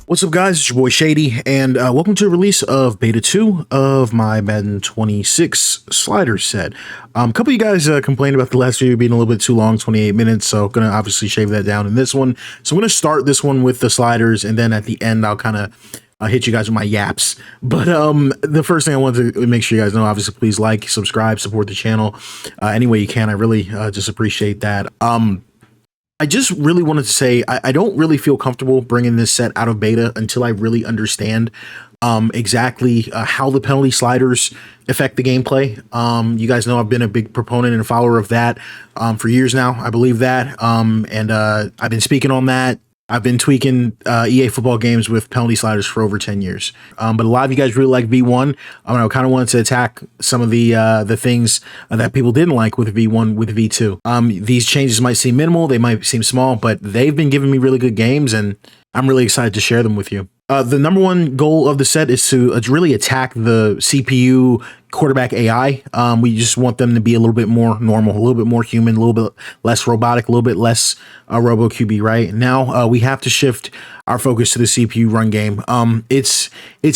What's up, guys? It's your boy Shady, and welcome to the release of Beta 2 of my Madden 26 slider set. A couple of you guys complained about the last video being a little bit too long, 28 minutes, so going to obviously shave that down in this one. So I'm going to start this one with the sliders, and then at the end I'll kind of hit you guys with my yaps. But the first thing I wanted to make sure you guys know, obviously, please like, subscribe, support the channel any way you can. I really just appreciate that. I just really wanted to say I don't really feel comfortable bringing this set out of beta until I really understand exactly how the penalty sliders affect the gameplay. You guys know I've been a big proponent and a follower of that for years now. I believe that, and I've been speaking on that. I've been tweaking EA football games with penalty sliders for over 10 years. But a lot of you guys really like V1. I kind of wanted to attack some of the things that people didn't like with V1 with V2. These changes might seem minimal, they might seem small, but they've been giving me really good games, and I'm really excited to share them with you. The number one goal of the set is to really attack the CPU quarterback AI. We just want them to be a little bit more normal, a little bit more human, a little bit less robotic, a little bit less robo-QB, right? Now we have to shift our focus to the CPU run game. It's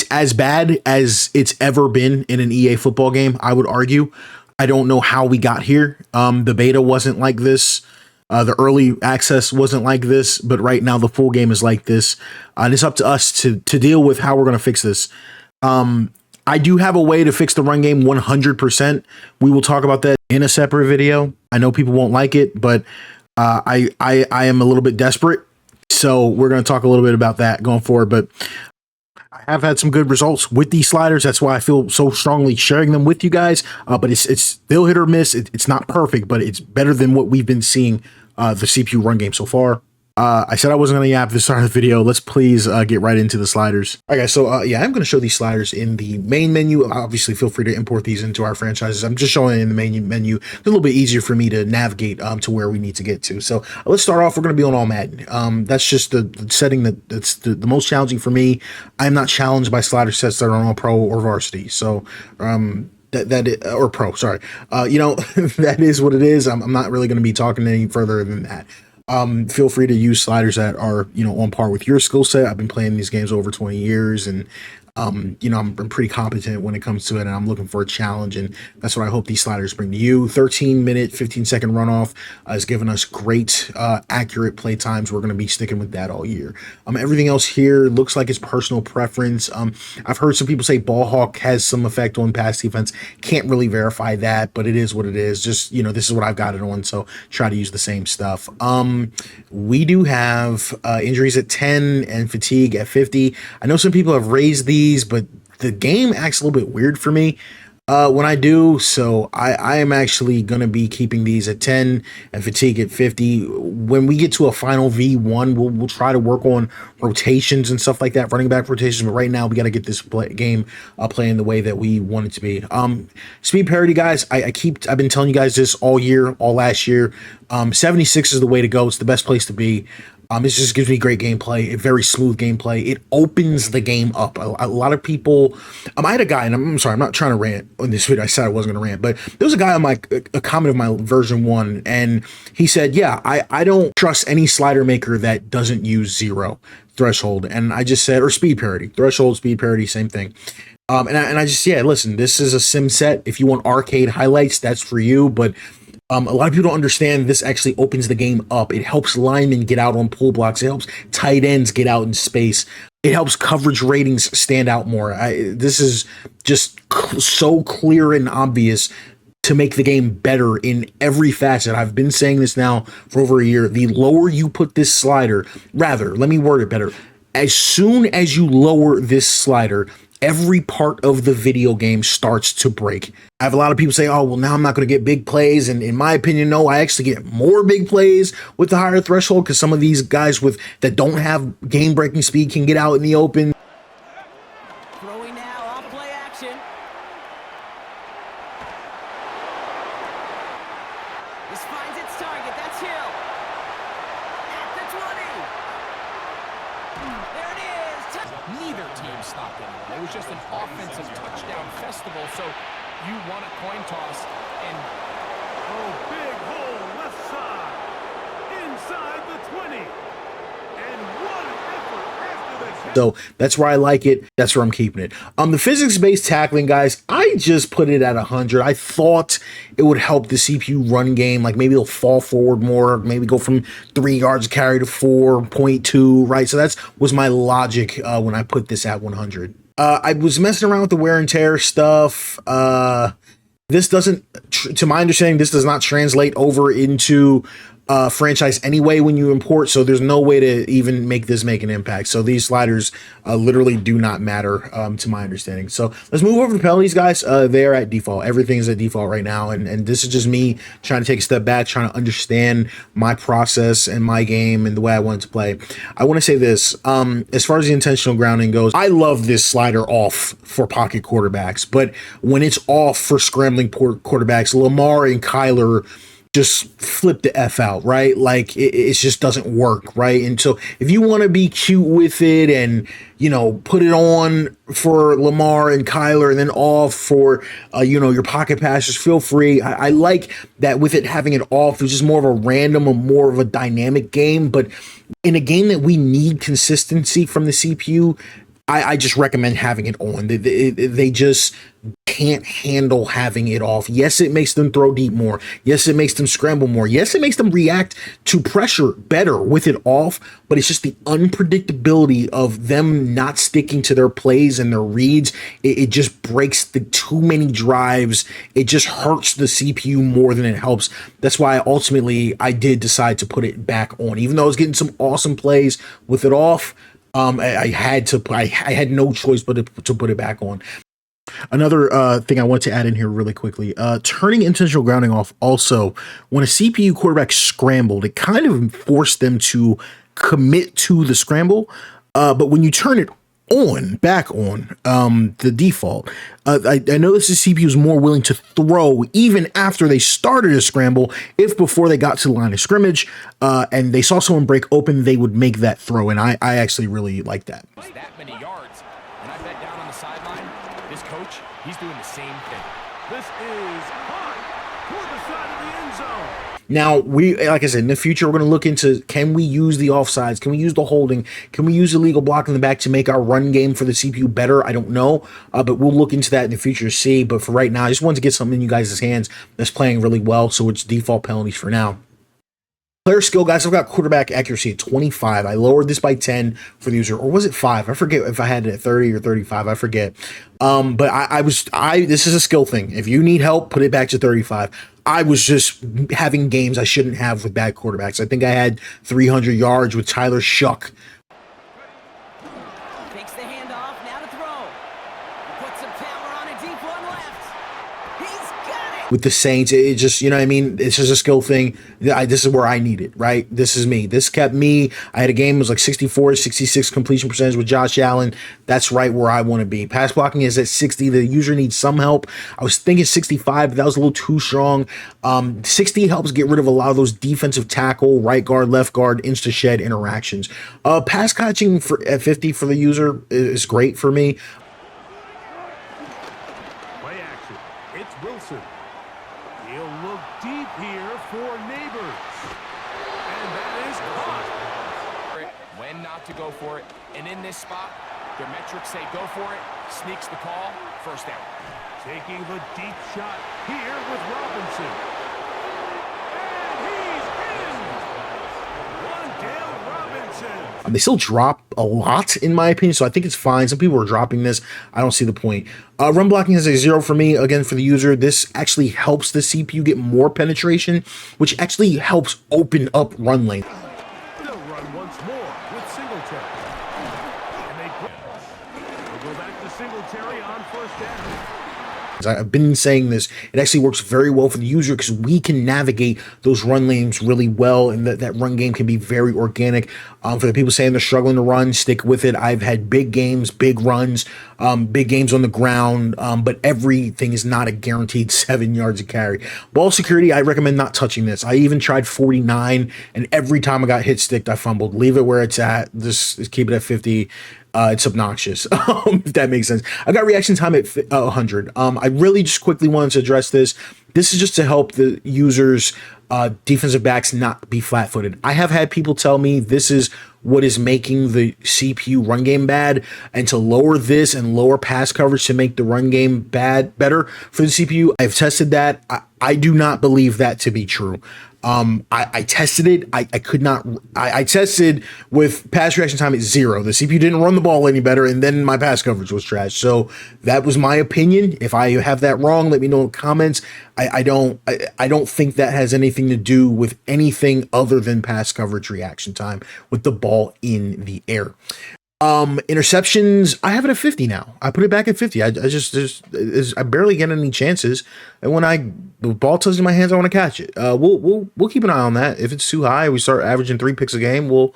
as bad as it's ever been in an EA football game, I would argue. I don't know how we got here. The beta wasn't like this. The early access wasn't like this, but right now the full game is like this. And it's up to us to deal with how we're going to fix this. I do have a way to fix the run game 100%. We will talk about that in a separate video. I know people won't like it, but I am a little bit desperate. So we're going to talk a little bit about that going forward. But I have had some good results with these sliders. That's why I feel so strongly sharing them with you guys. But it's still hit or miss. It's not perfect, but it's better than what we've been seeing the CPU run game so far. I said I wasn't going to yap at the start of the video. Let's please get right into the sliders. All right, guys. So yeah, I'm going to show these sliders in the main menu. Obviously, feel free to import these into our franchises. I'm just showing it in the main menu. It's a little bit easier for me to navigate to where we need to get to. So let's start off. We're going to be on all Madden. That's just the setting that's the most challenging for me. I'm not challenged by slider sets that are on all pro or varsity. So or pro, sorry. You know, that is what it is. I'm not really going to be talking any further than that. Feel free to use sliders that are, you know, on par with your skill set. I've been playing these games over 20 years, and you know, I'm pretty competent when it comes to it, and I'm looking for a challenge, and that's what I hope these sliders bring to you. 13-minute, 15-second runoff has given us great, accurate play times. We're going to be sticking with that all year. Everything else here looks like it's personal preference. I've heard some people say ball hawk has some effect on pass defense. Can't really verify that, but it is what it is. Just, you know, this is what I've got it on, so try to use the same stuff. We do have injuries at 10 and fatigue at 50. I know some people have raised these, but the game acts a little bit weird for me when I do, so I am actually going to be keeping these at 10 and fatigue at 50. When we get to a final V1, we'll try to work on rotations and stuff like that, running back rotations, but right now we got to get this game playing the way that we want it to be. Speed parity, guys, I've been telling you guys this all year, all last year. 76 is the way to go. It's the best place to be. It just gives me great gameplay, a very smooth gameplay. It opens the game up. A lot of people, I had a guy, and I'm sorry, I'm not trying to rant on this video. I said I wasn't going to rant, but there was a guy on a comment of my version 1, and he said, yeah, I don't trust any slider maker that doesn't use 0 threshold. And I just said, or speed parity, threshold, speed parity, same thing. And I just, yeah, listen, this is a sim set. If you want arcade highlights, that's for you, but a lot of people don't understand this actually opens the game up. It helps linemen get out on pull blocks. It helps tight ends get out in space. It helps coverage ratings stand out more. This is just so clear and obvious to make the game better in every facet. I've been saying this now for over a year. The lower you put this slider, rather, let me word it better. As soon as you lower this slider, every part of the video game starts to break. I have a lot of people say, oh, well, now I'm not going to get big plays. And in my opinion, no, I actually get more big plays with the higher threshold, because some of these guys that don't have game-breaking speed can get out in the open. Throwing now, off play action. This finds its target. That's Hill. At the 20. There it is. Neither team stopped anyone. It was just an offensive touchdown festival. So you won a coin toss, and big hole left side, inside the 20. And what an effort after So that's where I like it. That's where I'm keeping it. The physics-based tackling, guys, I just put it at 100. I thought it would help the CPU run game. Like maybe it'll fall forward more, maybe go from 3 yards carry to 4.2, right? So that was my logic when I put this at 100. I was messing around with the wear and tear stuff. This doesn't, to my understanding, this does not translate over into franchise anyway when you import, so there's no way to even make this make an impact. So these sliders literally do not matter to my understanding. So let's move over to penalties, guys. They're at default. Everything is at default right now, and this is just me trying to take a step back, trying to understand my process and my game and the way I want it to play. I want to say this, as far as the intentional grounding goes, I love this slider off for pocket quarterbacks, but when it's off for scrambling quarterbacks, Lamar and Kyler just flip the F out, right? Like it just doesn't work, right? And so if you want to be cute with it and, you know, put it on for Lamar and Kyler and then off for, you know, your pocket passers, feel free. I like that with it having it off. It's just more of a random or more of a dynamic game. But in a game that we need consistency from the CPU, I just recommend having it on. They just can't handle having it off. Yes, it makes them throw deep more. Yes, it makes them scramble more. Yes, it makes them react to pressure better with it off, but it's just the unpredictability of them not sticking to their plays and their reads. It just breaks the too many drives. It just hurts the CPU more than it helps. That's why ultimately I did decide to put it back on. Even though I was getting some awesome plays with it off, I had no choice but to put it back on. Another thing I want to add in here really quickly, turning intentional grounding off also, when a CPU quarterback scrambled, it kind of forced them to commit to the scramble. But when you turn it back on, the default, I noticed the CPU is more willing to throw even after they started a scramble. If before they got to the line of scrimmage and they saw someone break open, they would make that throw. And I actually really like that. That many yards, and I bet down on the sideline, this coach, he's doing the same thing. This is hot toward the side of the end zone. Now, like I said, in the future, we're going to look into, can we use the offsides? Can we use the holding? Can we use illegal block in the back to make our run game for the CPU better? I don't know, but we'll look into that in the future to see. But for right now, I just wanted to get something in you guys' hands that's playing really well, so it's default penalties for now. Player skill, guys, I've got quarterback accuracy at 25. I lowered this by 10 for the user, or was it 5? I forget if I had it at 30 or 35. I forget. But this is a skill thing. If you need help, put it back to 35. I was just having games I shouldn't have with bad quarterbacks. I think I had 300 yards with Tyler Shuck. Takes the handoff, now to throw. Put some power on it, deep one left. He's got it. With the Saints, it just, you know what I mean? It's just a skill thing. This is where I need it, right? This is me. This kept me. I had a game that was like 64, 66 completion percentage with Josh Allen. That's right where I want to be. Pass blocking is at 60. The user needs some help. I was thinking 65, but that was a little too strong. 60 helps get rid of a lot of those defensive tackle, right guard, left guard, insta-shed interactions. Pass catching at 50 for the user is great for me. Play action. It's Wilson. He'll look deep here for Neighbors. And that is caught. When not to go for it, and in this spot, their metrics say go for it, sneaks the call, first down. Taking the deep shot here with Robinson. And he's in! Wandale Robinson. They still drop a lot, in my opinion, so I think it's fine. Some people are dropping this. I don't see the point. Run blocking is a 0 for me. Again, for the user, this actually helps the CPU get more penetration, which actually helps open up run lane. They'll run once more with Singletary. And they'll go back to Singletary on first down. I've been saying this. It actually works very well for the user because we can navigate those run lanes really well, and that run game can be very organic. For the people saying they're struggling to run, stick with it. I've had big games, big runs, big games on the ground, but everything is not a guaranteed 7 yards of carry. Ball security, I recommend not touching this. I even tried 49, and every time I got hit sticked, I fumbled. Leave it where it's at. Just keep it at 50. It's obnoxious, if that makes sense. I got reaction time at 100. I really just quickly wanted to address this. This is just to help the users, defensive backs not be flat-footed. I have had people tell me this is what is making the CPU run game bad, and to lower this and lower pass coverage to make the run game better for the CPU. I've tested that. I do not believe that to be true. I tested it. I could not. I tested with pass reaction time at 0. The CPU didn't run the ball any better, and then my pass coverage was trash. So that was my opinion. If I have that wrong, let me know in the comments. I don't think that has anything to do with anything other than pass coverage reaction time with the ball in the air. Interceptions, I have it at 50 now. I put it back at 50. I barely get any chances, and when the ball touches my hands, I want to catch it. We'll keep an eye on that. If it's too high, we start averaging 3 picks a game, we'll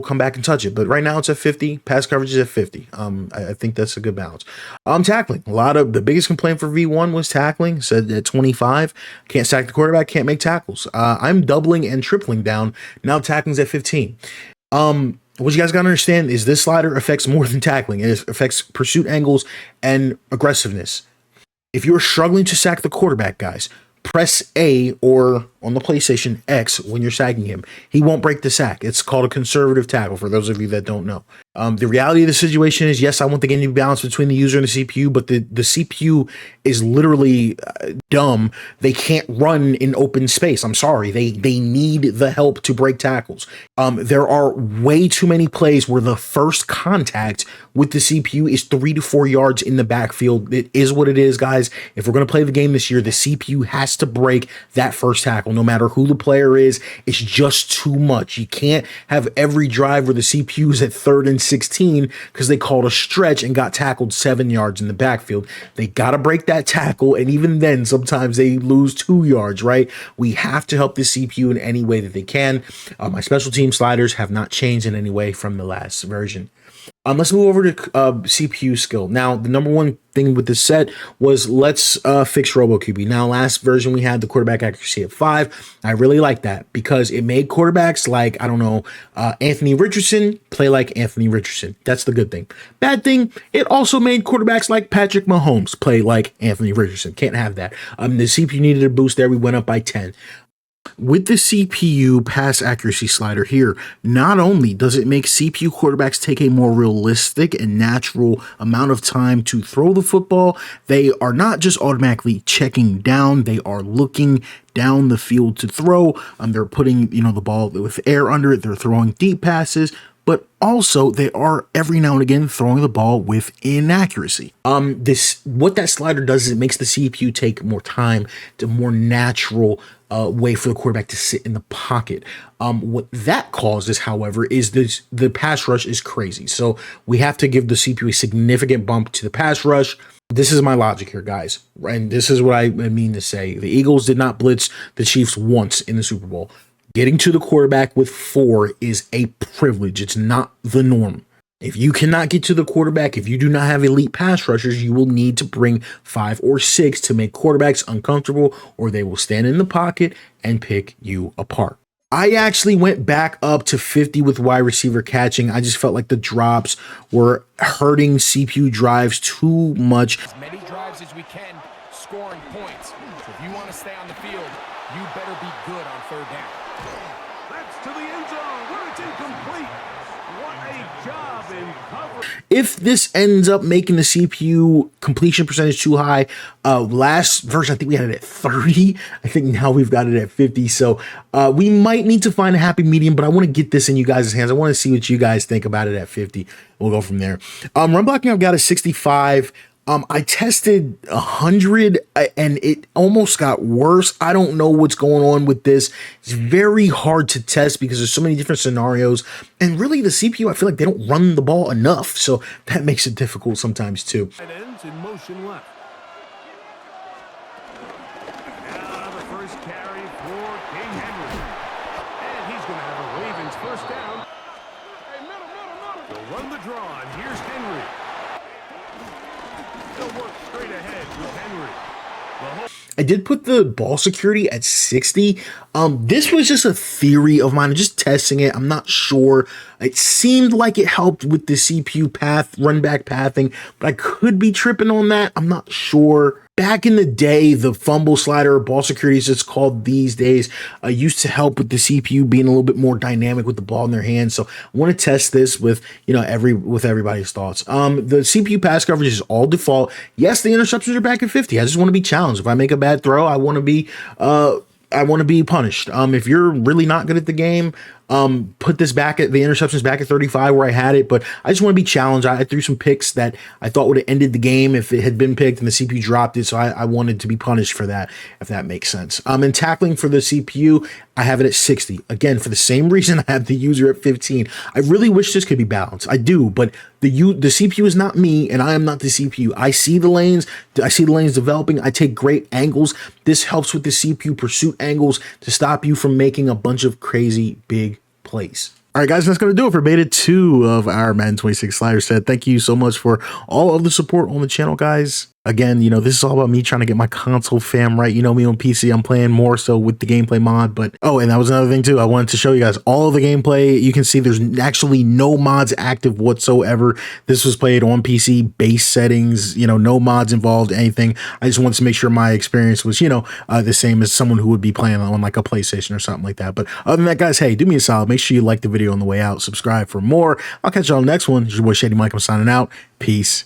come back and touch it. But right now it's at 50. Pass coverage is at 50. I think that's a good balance. Tackling. The biggest complaint for V1 was tackling. Said at 25, can't sack the quarterback, can't make tackles. I'm doubling and tripling down. Now tackling's at 15. What you guys got to understand is this slider affects more than tackling. It affects pursuit angles and aggressiveness. If you're struggling to sack the quarterback, guys, press A, or on the PlayStation X when you're sacking him. He won't break the sack. It's called a conservative tackle for those of you that don't know. The reality of the situation is, yes, I want the game to be balanced between the user and the CPU, but the CPU is literally dumb. They can't run in open space. I'm sorry. They need the help to break tackles. There are way too many plays where the first contact with the CPU is 3 to 4 yards in the backfield. It is what it is, guys. If we're going to play the game this year, the CPU has to break that first tackle, no matter who the player is. It's just too much. You can't have every drive where the CPU is at 3rd and 16 because they called a stretch and got tackled 7 yards in the backfield. They got to break that tackle, and even then, sometimes they lose 2 yards, right? We have to help the CPU in any way that they can. My special team sliders have not changed in any way from the last version. Let's move over to CPU skill. Now, the number one thing with this set was let's fix robo-QB. Now, last version we had the quarterback accuracy at 5. I really like that because it made quarterbacks like, I don't know, Anthony Richardson play like Anthony Richardson. That's the good thing. Bad thing, it also made quarterbacks like Patrick Mahomes play like Anthony Richardson. Can't have that. The CPU needed a boost there. We went up by 10. With the CPU pass accuracy slider here, not only does it make CPU quarterbacks take a more realistic and natural amount of time to throw the football, they are not just automatically checking down, they are looking down the field to throw. They're putting, the ball with air under it, they're throwing deep passes, but also they are every now and again throwing the ball with inaccuracy. What that slider does is it makes the CPU take more time, to more natural way for the quarterback to sit in the pocket. What that causes, however, is the pass rush is crazy. So we have to give the CPU a significant bump to the pass rush. This is my logic here, guys, and this is what I mean to say. The Eagles did not blitz the Chiefs once in the Super Bowl. Getting to the quarterback with 4 is a privilege. It's not the norm. If you cannot get to the quarterback, if you do not have elite pass rushers, you will need to bring 5 or 6 to make quarterbacks uncomfortable, or they will stand in the pocket and pick you apart. I actually went back up to 50 with wide receiver catching. I just felt like the drops were hurting CPU drives too much. As many drives as we can, scoring points. So if you want to stay on the field, you better be good on 3rd down. That's to the end zone where it's incomplete. What a job in coverage. If this ends up making the CPU completion percentage too high, last version, I think we had it at 30. I think now we've got it at 50. So we might need to find a happy medium, but I want to get this in you guys' hands. I want to see what you guys think about it at 50. We'll go from there. Run blocking, I've got a 65. I tested 100 and it almost got worse. I don't know what's going on with this. It's very hard to test because there's so many different scenarios. And really the CPU, I feel like they don't run the ball enough. So that makes it difficult sometimes too. It ends in motion left. Now the first carry for King Henry. And he's going to have a Ravens first down. They'll run the draw, and here's Henry. They'll work straight ahead with Henry. I did put the ball security at 60. This was just a theory of mine. I'm just testing it. I'm not sure. It seemed like it helped with the CPU path, run back pathing, but I could be tripping on that. I'm not sure. back in the day, the fumble slider, ball security as it's called these days, used to help with the CPU being a little bit more dynamic with the ball in their hands. So I want to test this with, you know, everybody's thoughts. The CPU pass coverage is all default. Yes, the interceptions are back at 50. I just want to be challenged. If I make a bad throw, I want to be punished. If you're really not good at the game, put this back at the interceptions back at 35 where I had it, but I just want to be challenged. I threw some picks that I thought would have ended the game if it had been picked and the CPU dropped it. So I wanted to be punished for that, if that makes sense. And tackling for the CPU, I have it at 60. Again, for the same reason I have the user at 15. I really wish this could be balanced. I do, but the CPU is not me and I am not the CPU. I see the lanes. I see the lanes developing. I take great angles. This helps with the CPU pursuit angles to stop you from making a bunch of crazy big plays. All right, guys, that's going to do it for beta 2 of our Madden 26 slider set. Thank you so much for all of the support on the channel, guys. Again, you know, this is all about me trying to get my console fam right. You know me on PC, I'm playing more so with the gameplay mod. But, oh, and that was another thing, too. I wanted to show you guys all of the gameplay. You can see there's actually no mods active whatsoever. This was played on PC, base settings, you know, no mods involved, anything. I just wanted to make sure my experience was, you know, the same as someone who would be playing on like a PlayStation or something like that. But other than that, guys, hey, do me a solid. Make sure you like the video on the way out. Subscribe for more. I'll catch you on the next one. It's your boy Shady Mike. I'm signing out. Peace.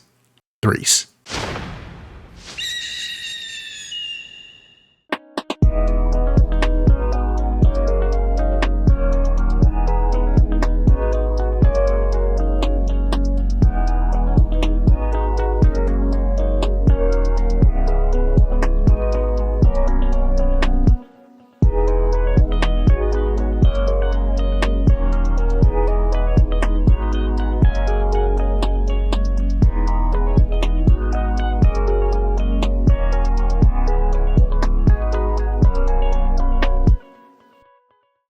Threes.